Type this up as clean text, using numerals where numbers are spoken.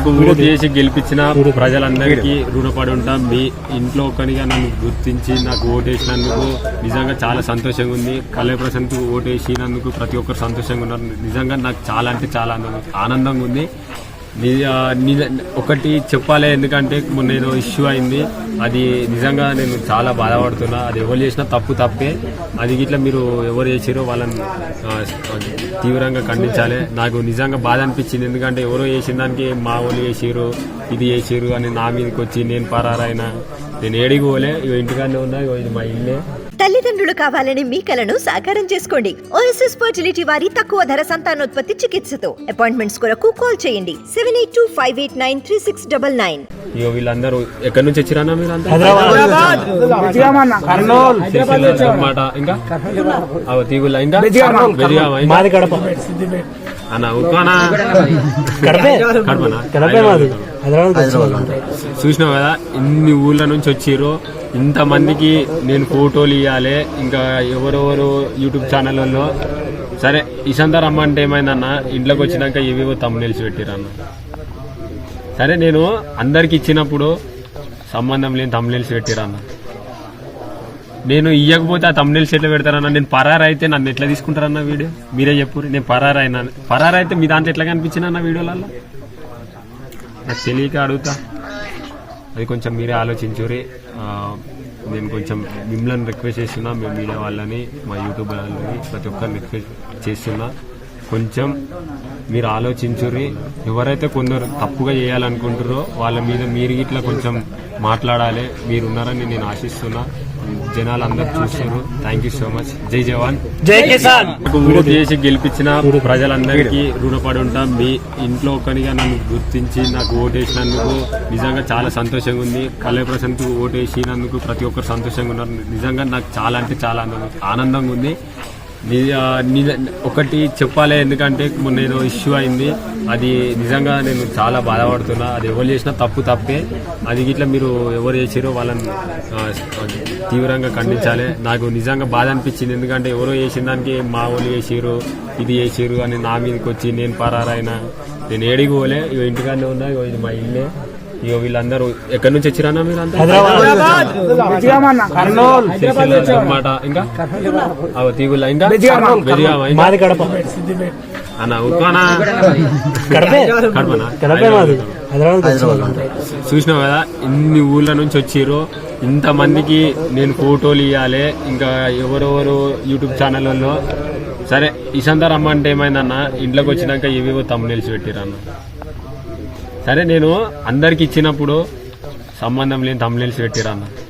నాకు ఓటు చేసి గెలిపించిన ప్రజలందరికీ రుణపడి ఉంటాం. మీ ఇంట్లో ఒకరిగా నన్ను గుర్తించి నాకు ఓటు వేసినందుకు నిజంగా చాలా సంతోషంగా ఉంది. కళ్యాణ్ ప్రశాంత్ ఓటు వేసినందుకు ప్రతి ఒక్కరు సంతోషంగా ఉన్నారు. నిజంగా నాకు చాలా అంటే చాలా ఆనందంగా ఉంది. ఒకటి చెప్పాలి, ఎందుకంటే నేను ఇష్యూ అయింది, అది నిజంగా నేను చాలా బాధపడుతున్నా. అది ఎవరు చేసినా తప్పే. అది ఇట్లా మీరు ఎవరు చేసిరో వాళ్ళని తీవ్రంగా ఖండించాలి. నాకు నిజంగా బాధ అనిపించింది, ఎందుకంటే ఎవరో చేసిన దానికి మా వాళ్ళు చేసిరు, ఇది చేసిరు అని నా మీదకి వచ్చి నేను పరారైనా. నేను ఏడికి పోలే, ఇంటికాడనే ఉన్నా. ఇది మా ఇల్లే. తల్లిదండ్రులు కావాలని మీ కలను సాకారం చేసుకోండి. ఓఎస్ఎస్ ఫర్టిలిటీ వారి తక్కువ ధర సంతానోత్పత్తి చికిత్సతో అపాయింట్మెంట్స్ కొరకు కాల్ చేయండి 7825893699. ఇగో వీళ్ళందరూ ఎక్కడి నుంచి వచ్చిరానా మీరు అంతా? ఇంకా తీగుల ఇంకా అన్న ఉత్మానా చూసినావు కదా, ఇన్ని ఊళ్ళ నుంచి వచ్చిర్రు. ఇంతమందికి నేను ఫోటోలు ఇవ్వాలి, ఇంకా ఎవరెవరు యూట్యూబ్ ఛానళ్ళలో. సరే ఇసంతా రమ్మంటే ఏమైందన్న, ఇంట్లోకి వచ్చినాక ఏవేవో తమ్మునేల్సి పెట్టిరన్న. సరే నేను అందరికి ఇచ్చినప్పుడు సంబంధం లేని తమ్మునేల్సి పెట్టిరన్న. నేను ఇవ్వకపోతే ఆ తమ్మునేల్సి ఎట్లా పెడతారన్న? నేను పరారైతే నన్ను ఎట్లా తీసుకుంటారన్న వీడియో? మీరే చెప్పు. నేను పరారైతే మీ దాంట్లో ఎట్లా కనిపించిన వీడియోలలో? నాకు తెలియక అడుగుతా. అది కొంచెం మీరే ఆలోచించురి. నేను కొంచెం మిమ్మల్ని రిక్వెస్ట్ చేస్తున్నా, మేము మీడియా వాళ్ళని, మా యూట్యూబ్ వాళ్ళని, ప్రతి ఒక్కరిని రిక్వెస్ట్ చేస్తున్నా, కొంచెం మీరు ఆలోచించుర్రి. ఎవరైతే కొందరు తప్పుగా చేయాలనుకుంటారో వాళ్ళ మీద మీరు ఇట్లా కొంచెం మాట్లాడాలి. మీరున్నారని నేను ఆశిస్తున్నా. జనాలు అందరు చూస్తున్నారు. Thank you so much. జై జవాన్ జై కిసాన్. నాకు ఓటు చేసి గెలిపించిన ప్రజలందరికీ రుణపడి ఉంటాం. మీ ఇంట్లో ఒకరిగా నన్ను గుర్తించి నాకు ఓటు వేసినందుకు నిజంగా చాలా సంతోషంగా ఉంది. కళ్యాణ్ ప్రశాంత్ ఓటు వేసినందుకు ప్రతి ఒక్కరు సంతోషంగా ఉన్నారు. నిజంగా నాకు చాలా అంటే చాలా ఆనందంగా ఉంది. ఒకటి చెప్పాలి, ఎందుకంటే నేను ఇష్యూ అయింది, అది నిజంగా నేను చాలా బాధపడుతున్నా. అది ఎవరు చేసినా తప్పే. అది ఇట్లా మీరు ఎవరు చేసిరో వాళ్ళని తీవ్రంగా ఖండించాలి. నాకు నిజంగా బాధ అనిపించింది, ఎందుకంటే ఎవరో చేసిన దానికి మా వాళ్ళు చేసిరు, ఇది చేసిరు అని నా మీదకి వచ్చి నేను పరారైనా. నేను ఏడికి పోలే, ఇంటికాడనే ఉన్నా. ఇది మా ఇల్లే. ఇక వీళ్ళందరూ ఎక్కడి నుంచి వచ్చిరానా మీరు అంతా? మాట ఇంకా తీగుల ఇంకా అన్న ఉత్మానా చూసినావు కదా, ఇన్ని ఊళ్ళ నుంచి వచ్చిర్రు. ఇంతమందికి నేను ఫోటోలు ఇవ్వాలి, ఇంకా ఎవరెవరు యూట్యూబ్ ఛానళ్ళలో. సరే ఇసంతా రమ్మంటే ఏమైందన్న, ఇంట్లోకి వచ్చినాక ఏవేవో తమ్మునేల్సి పెట్టిరన్న. సరే నేను అందరికి ఇచ్చినప్పుడు సంబంధం లేని తమ్మునేల్సి పెట్టిరన్న.